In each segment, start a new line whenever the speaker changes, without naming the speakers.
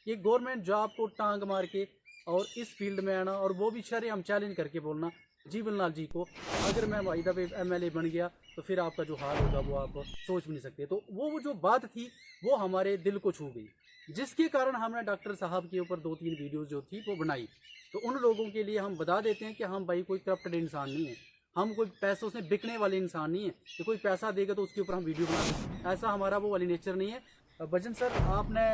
ये government job को टांग मार के और इस फील्ड में आना, और वो भी शरेआम चैलेंज करके बोलना जीवन लाल जी को, अगर मैं वाइदा पे एमएलए बन गया तो फिर आपका जो हाल होगा वो आप सोच भी नहीं सकते। तो वो जो बात थी वो हमारे दिल को छू गई, जिसके कारण हमने डॉक्टर साहब के ऊपर 2-3 वीडियोस जो थी वो बनाई। तो उन लोगों के लिए हम बता देते हैं कि हम भाई कोई करप्टेड इंसान नहीं है, हम कोई पैसों से बिकने वाले इंसान नहीं है कि कोई पैसा देगा तो उसके ऊपर हम वीडियो बना दें, ऐसा हमारा वो वाली नेचर नहीं है। भजन सर, आपने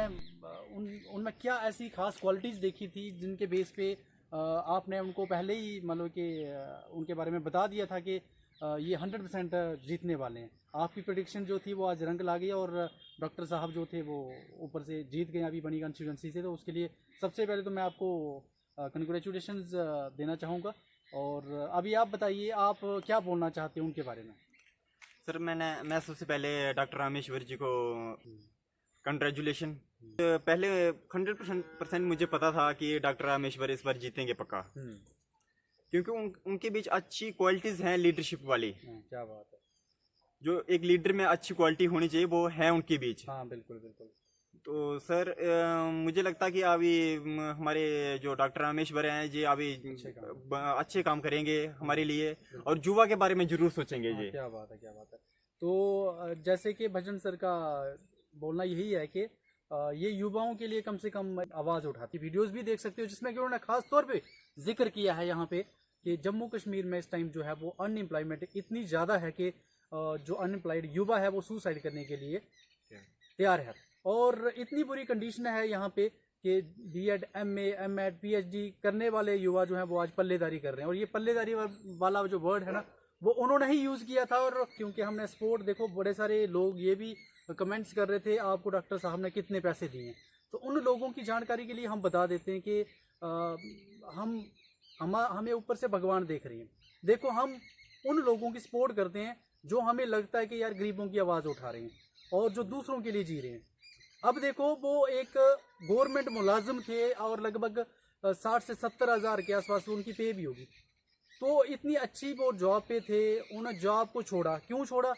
उनमें क्या ऐसी खास क्वालिटीज़ देखी थी जिनके बेस पे आपने उनको पहले ही मतलब कि उनके बारे में बता दिया था कि ये 100% जीतने वाले हैं? आपकी प्रेडिक्शन जो थी वो आज रंग ला गई और डॉक्टर साहब जो थे वो ऊपर से जीत गए अभी बनी कंस्टिट्यूंसी से। तो उसके लिए सबसे पहले तो मैं आपको कंग्रेचुलेशंस देना चाहूँगा। और अभी आप बताइए, आप क्या बोलना चाहते हैं उनके बारे में?
सर मैं सबसे पहले डॉक्टर रामेश्वर जी को कंग्रेचुलेशन। पहले 100% मुझे पता था कि डॉक्टर रामेश्वर इस बार जीतेंगे पक्का, क्योंकि उनके बीच अच्छी क्वालिटीज़ हैं लीडरशिप वाली।
क्या बात है,
जो एक लीडर में अच्छी क्वालिटी होनी चाहिए वो है उनके बीच।
हाँ बिल्कुल बिल्कुल।
तो सर मुझे लगता है कि अभी हमारे जो डॉक्टर रामेश्वर हैं जी अभी अच्छे काम करेंगे हमारे लिए, और युवा के बारे में जरूर सोचेंगे जी।
क्या बात है, क्या बात है। तो जैसे कि भजन सर का बोलना यही है कि ये युवाओं के लिए कम से कम आवाज़ उठाती। वीडियोस भी देख सकते हो जिसमें कि उन्होंने खास तौर पे जिक्र किया है यहाँ पे कि जम्मू कश्मीर में इस टाइम जो है वो अनएम्प्लॉयमेंट इतनी ज़्यादा है कि जो अनएम्प्लॉयड युवा है वो सुसाइड करने के लिए तैयार है। और इतनी बुरी कंडीशन है यहाँ पे कि बीएड, एमए, एमएड, पीएचडी करने वाले युवा जो हैं वो आज पल्लेदारी कर रहे हैं। और ये पल्लेदारी वाला जो वर्ड है ना वो उन्होंने ही यूज़ किया था। और क्योंकि हमने सपोर्ट, देखो बड़े सारे लोग ये भी कमेंट्स कर रहे थे आपको डॉक्टर साहब ने कितने पैसे दिए हैं, तो उन लोगों की जानकारी के लिए हम बता देते हैं कि हमें ऊपर से भगवान देख रही है। देखो, हम उन लोगों की सपोर्ट करते हैं जो हमें लगता है कि यार गरीबों की आवाज़ उठा रहे हैं और जो दूसरों के लिए जी रहे हैं। अब देखो, वो एक गवर्नमेंट मुलाजिम थे और लगभग 60 से 70 हज़ार के आसपास उनकी पे भी होगी। तो इतनी अच्छी वो जॉब पे थे, उन्होंने जॉब को छोड़ा। क्यों छोड़ा?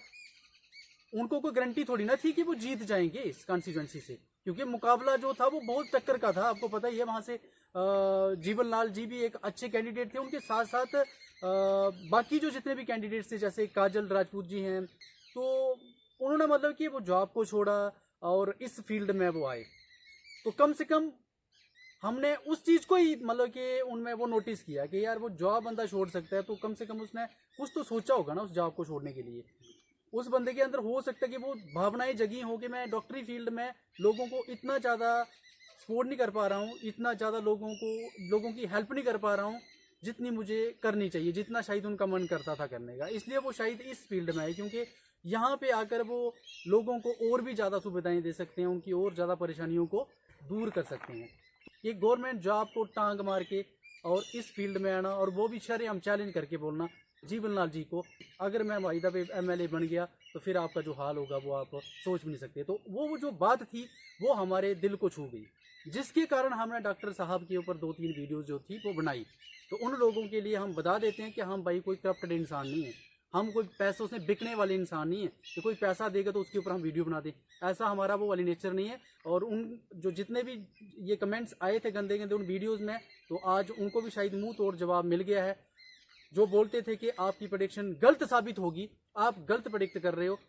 उनको कोई गारंटी थोड़ी ना थी कि वो जीत जाएंगे इस कॉन्स्टिट्यूंसी से, क्योंकि मुकाबला जो था वो बहुत टक्कर का था। आपको पता ही है, वहाँ से जीवन लाल जी भी एक अच्छे कैंडिडेट थे, उनके साथ साथ बाकी जो जितने भी कैंडिडेट्स थे जैसे काजल राजपूत जी हैं, तो उन्होंने मतलब कि वो जॉब को छोड़ा और इस फील्ड में वो आए। तो कम से कम हमने उस चीज़ को ही मतलब कि उनमें वो नोटिस किया कि यार वो जॉब बंदा छोड़ सकता है, तो कम से कम उसने कुछ तो सोचा होगा ना उस जॉब को छोड़ने के लिए। उस बंदे के अंदर हो सकता है कि वो भावनाएं जगी हो कि मैं डॉक्टरी फील्ड में लोगों को इतना ज़्यादा सपोर्ट नहीं कर पा रहा हूँ, इतना ज़्यादा लोगों की हेल्प नहीं कर पा रहा हूँ जितनी मुझे करनी चाहिए, जितना शायद उनका मन करता था करने का। इसलिए वो शायद इस फील्ड में आए, क्योंकि यहाँ पे आकर वो लोगों को और भी ज़्यादा सुविधाएं दे सकते हैं, उनकी और ज़्यादा परेशानियों को दूर कर सकते हैं। ये गवर्नमेंट जॉब को टांग मार के और इस फील्ड में आना, और वो भी शरेआम चैलेंज करके बोलना जीवन लाल जी को, अगर मैं वाइदा पे एमएलए बन गया तो फिर आपका जो हाल होगा वो आप सोच भी नहीं सकते। तो वो जो बात थी वो हमारे दिल को छू गई, जिसके कारण हमने डॉक्टर साहब के ऊपर 2-3 वीडियोस जो थी वो बनाई। तो उन लोगों के लिए हम बता देते हैं कि हम भाई कोई करप्टेड इंसान नहीं है, हम कोई पैसों से बिकने वाले इंसान नहीं है कि कोई पैसा देगा तो उसके ऊपर हम वीडियो बना दें, ऐसा हमारा वो वाली नेचर नहीं है। और उन जो जितने भी ये कमेंट्स आए थे गंदे गंदे उन वीडियोज़ में, तो आज उनको भी शायद मुँह तोड़ जवाब मिल गया है। जो बोलते थे कि आपकी प्रेडिक्शन गलत साबित होगी, आप गलत प्रेडिक्ट कर रहे हो।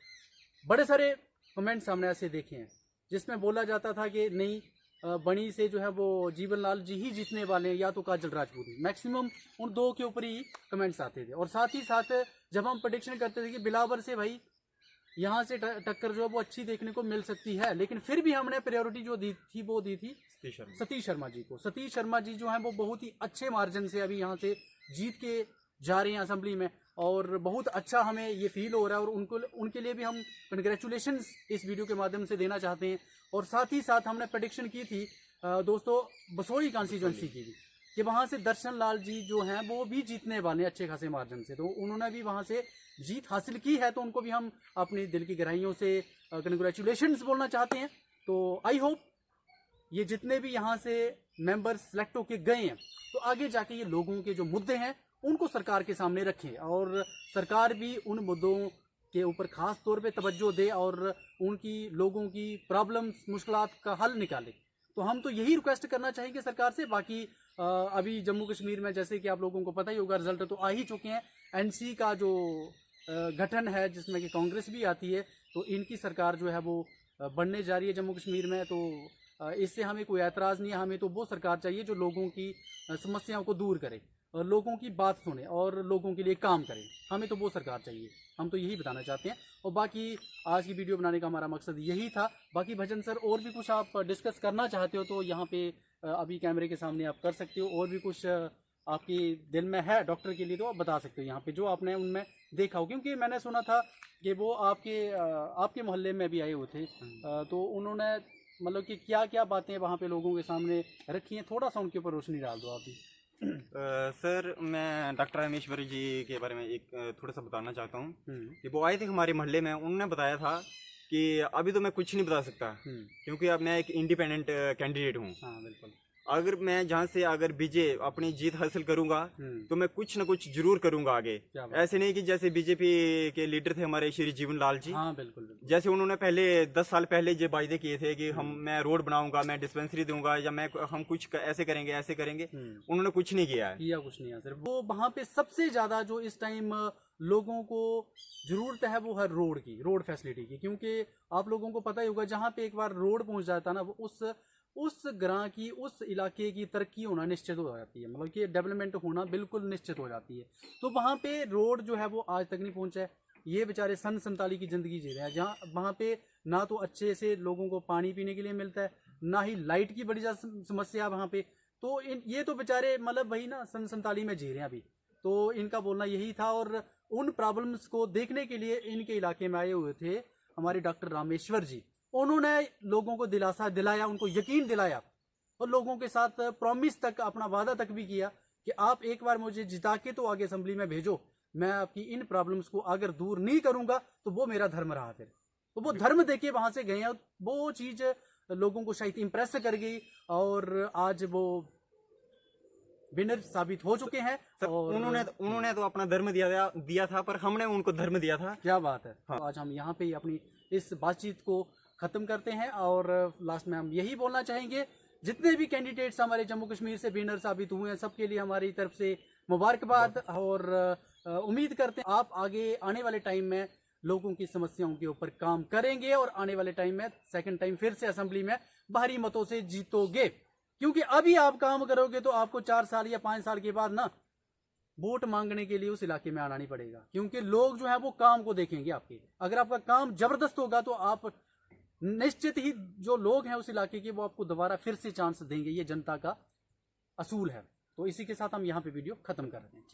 बड़े सारे कमेंट्स हमने ऐसे देखे हैं जिसमें बोला जाता था कि नहीं, बणी से जो है वो जीवन लाल जी ही जीतने वाले हैं या तो काजल राजपूत। मैक्सिमम उन दो के ऊपर ही कमेंट्स आते थे। और साथ ही साथ जब हम प्रेडिक्शन करते थे कि बिलावर से भाई यहाँ से टक्कर जो है वो अच्छी देखने को मिल सकती है, लेकिन फिर भी हमने प्रायोरिटी जो दी थी वो दी थी सतीश शर्मा जी को। सतीश शर्मा जी जो हैं वो बहुत ही अच्छे मार्जिन से अभी यहाँ से जीत के जा रहे हैं असेंबली में, और बहुत अच्छा हमें ये फील हो रहा है। और उनके लिए भी हम कंग्रेचुलेशंस इस वीडियो के माध्यम से देना चाहते हैं। और साथ ही साथ हमने प्रेडिक्शन की थी दोस्तों बसोली कॉन्स्टिट्यूंसी की भी, कि वहाँ से दर्शन लाल जी जो हैं वो भी जीतने वाले अच्छे खासे मार्जिन से। तो उन्होंने भी वहाँ से जीत हासिल की है, तो उनको भी हम अपनी दिल की गहराइयों से कंग्रेचुलेशंस बोलना चाहते हैं। तो आई होप ये जितने भी यहाँ से मेंबर्स सेलेक्ट होके गए हैं, तो आगे जाके ये लोगों के जो मुद्दे हैं उनको सरकार के सामने रखें, और सरकार भी उन मुद्दों के ऊपर खास तौर पे तवज्जो दे और उनकी लोगों की प्रॉब्लम्स, मुश्किलात का हल निकाले। तो हम तो यही रिक्वेस्ट करना चाहेंगे सरकार से। बाकी अभी जम्मू कश्मीर में जैसे कि आप लोगों को पता ही होगा, रिजल्ट तो आ ही चुके हैं। एनसी का जो गठन है जिसमें कि कांग्रेस भी आती है, तो इनकी सरकार जो है वो बनने जा रही है जम्मू कश्मीर में। तो इससे हमें कोई ऐतराज़ नहीं है। हमें तो वो सरकार चाहिए जो लोगों की समस्याओं को दूर करे और लोगों की बात सुने और लोगों के लिए काम करे। हमें तो वो सरकार चाहिए, हम तो यही बताना चाहते हैं। और बाकी आज की वीडियो बनाने का हमारा मकसद यही था। बाकी भजन सर, और भी कुछ आप डिस्कस करना चाहते हो तो यहाँ पे अभी कैमरे के सामने आप कर सकते हो। और भी कुछ आपके दिल में है डॉक्टर के लिए तो आप बता सकते हो यहाँ पे, जो आपने उनमें देखा हो। क्योंकि मैंने सुना था कि वो आपके मोहल्ले में भी आए हुए थे, तो उन्होंने मतलब कि क्या क्या बातें वहाँ पे लोगों के सामने रखी हैं, थोड़ा सा उनके ऊपर रोशनी डाल दो आप भी।
सर, मैं डॉक्टर रामेश्वरी जी के बारे में एक थोड़ा सा बताना चाहता हूँ कि वो आए थे हमारे मोहल्ले में। उन्होंने बताया था कि अभी तो मैं कुछ नहीं बता सकता क्योंकि अब मैं एक इंडिपेंडेंट कैंडिडेट हूँ।
हाँ बिल्कुल।
अगर मैं जहाँ से अगर बीजेपी अपनी जीत हासिल करूंगा तो मैं कुछ न कुछ जरूर करूंगा आगे। ऐसे नहीं कि जैसे बीजेपी के लीडर थे हमारे श्री जीवन लाल जी।
हाँ बिल्कुल, बिल्कुल।
जैसे उन्होंने पहले 10 साल पहले जो वायदे किए थे कि मैं रोड बनाऊंगा, मैं डिस्पेंसरी दूंगा, या हम कुछ ऐसे करेंगे, उन्होंने कुछ नहीं किया है।
कुछ नहीं है सर। वो वहाँ पे सबसे ज्यादा जो इस टाइम लोगों को जरूरत है वो है रोड की, रोड फैसिलिटी की। क्योंकि आप लोगों को पता ही होगा, जहाँ पे एक बार रोड पहुंच जाता है ना, वो उस ग्रां की, उस इलाके की तरक्की होना निश्चित हो जाती है, मतलब कि डेवलपमेंट होना बिल्कुल निश्चित हो जाती है। तो वहाँ पे रोड जो है वो आज तक नहीं पहुंचा है। ये बेचारे सन 47 की जिंदगी जी रहे हैं, जहाँ वहाँ पे ना तो अच्छे से लोगों को पानी पीने के लिए मिलता है, ना ही लाइट की बड़ी ज्यादा समस्या है वहाँ पे। तो ये तो बेचारे मतलब वही ना सन 47 में जी रहे हैं अभी। तो इनका बोलना यही था। और उन प्रॉब्लम्स को देखने के लिए इनके इलाके में आए हुए थे हमारे डॉक्टर रामेश्वर जी। उन्होंने लोगों को दिलासा दिलाया, उनको यकीन दिलाया, और लोगों के साथ प्रॉमिस तक, अपना वादा तक भी किया कि आप एक बार मुझे जिता के तो आगे असेंबली में भेजो, मैं आपकी इन प्रॉब्लम्स को अगर दूर नहीं करूंगा तो वो मेरा धर्म रहा। फिर तो वो धर्म देके वहां से गए हैं। वो चीज लोगों को शायद इंप्रेस कर गई और आज वो विनर साबित हो चुके हैं। और
उन्होंने तो अपना धर्म दिया था, पर हमने उनको धर्म दिया था।
क्या बात है।
हाँ।
तो आज हम यहाँ पे अपनी इस बातचीत को खत्म करते हैं और लास्ट में हम यही बोलना चाहेंगे, जितने भी कैंडिडेट्स हमारे जम्मू कश्मीर से विनर साबित हुए हैं, सबके लिए हमारी तरफ से मुबारकबाद। और उम्मीद करते हैं आप आगे आने वाले टाइम में लोगों की समस्याओं के ऊपर काम करेंगे और आने वाले टाइम में सेकंड टाइम फिर से असेंबली में भारी मतों से जीतोगे। क्योंकि अभी आप काम करोगे तो आपको 4 साल या 5 साल के बाद ना वोट मांगने के लिए उस इलाके में आना नहीं पड़ेगा। क्योंकि लोग जो है वो काम को देखेंगे आपके। अगर आपका काम जबरदस्त होगा तो आप निश्चित ही, जो लोग हैं उस इलाके के, वो आपको दोबारा फिर से चांस देंगे। ये जनता का असूल है। तो इसी के साथ हम यहाँ पे वीडियो खत्म कर रहे हैं।